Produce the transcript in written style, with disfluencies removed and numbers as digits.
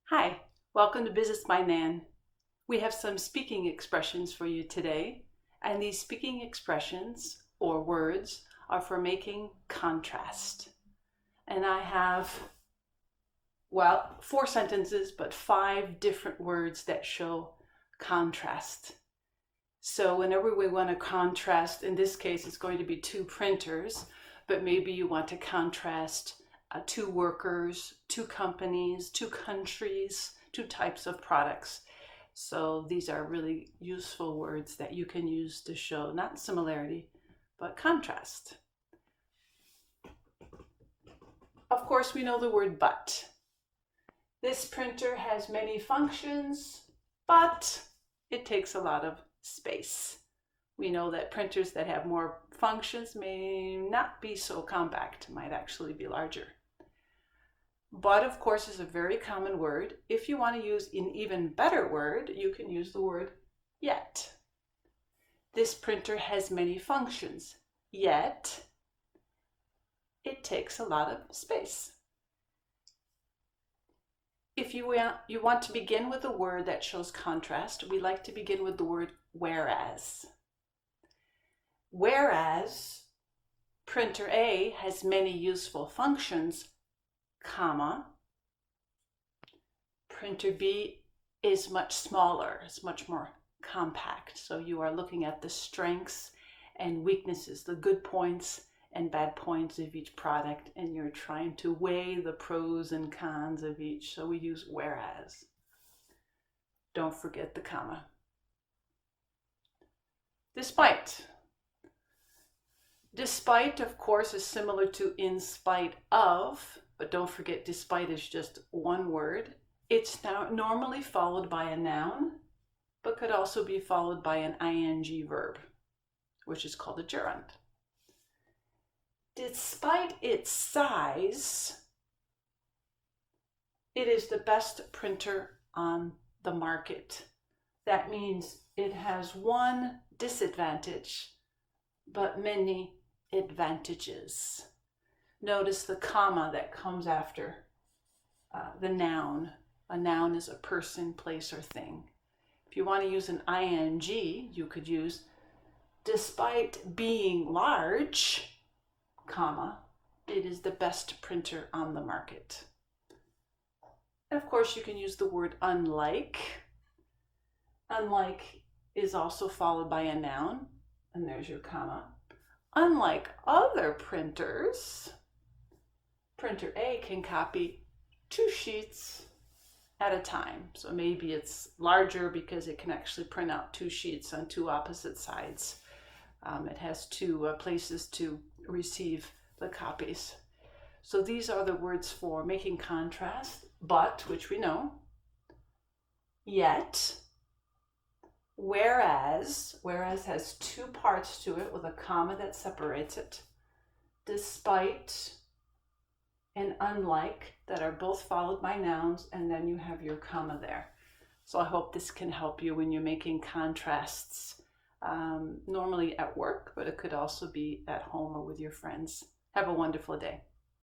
Hi, welcome to Business by Nan. We have some speaking expressions for you today, and these speaking expressions or words are for making contrast. And I have, well, 4 sentences, but 5 different words that show contrast. So whenever we want to contrast, in this case, it's going to be 2 printers, but maybe you want to contrast 2 workers, 2 companies, 2 countries, 2 types of products. So these are really useful words that you can use to show not similarity, but contrast. Of course, we know the word but. This printer has many functions, but it takes a lot of space. We know that printers that have more functions may not be so compact, might actually be larger. But of course is a very common word. If you want to use an even better word, you can use the word yet. This printer has many functions, yet it takes a lot of space. If you want to begin with a word that shows contrast, we like to begin with the word whereas. Whereas printer A has many useful functions, comma, printer B is much smaller, it's much more compact. So you are looking at the strengths and weaknesses, the good points and bad points of each product, and you're trying to weigh the pros and cons of each. So we use whereas. Don't forget the comma. Despite. Despite, of course, is similar to in spite of, but don't forget despite is just one word. It's now normally followed by a noun, but could also be followed by an ing verb, which is called a gerund. Despite its size, it is the best printer on the market. That means it has one disadvantage, but many advantages. Notice the comma that comes after the noun. A noun is a person, place, or thing. If you want to use an ing, you could use despite being large, comma, it is the best printer on the market. And of course, you can use the word unlike. Unlike is also followed by a noun, and there's your comma. Unlike other printers, printer A can copy 2 sheets at a time. So maybe it's larger because it can actually print out 2 sheets on 2 opposite sides. It has 2 places to receive the copies. So these are the words for making contrast, but, which we know, yet, whereas has 2 parts to it with a comma that separates it, despite and unlike that are both followed by nouns, and then you have your comma there. So I hope this can help you when you're making contrasts, normally at work, but it could also be at home or with your friends. Have a wonderful day.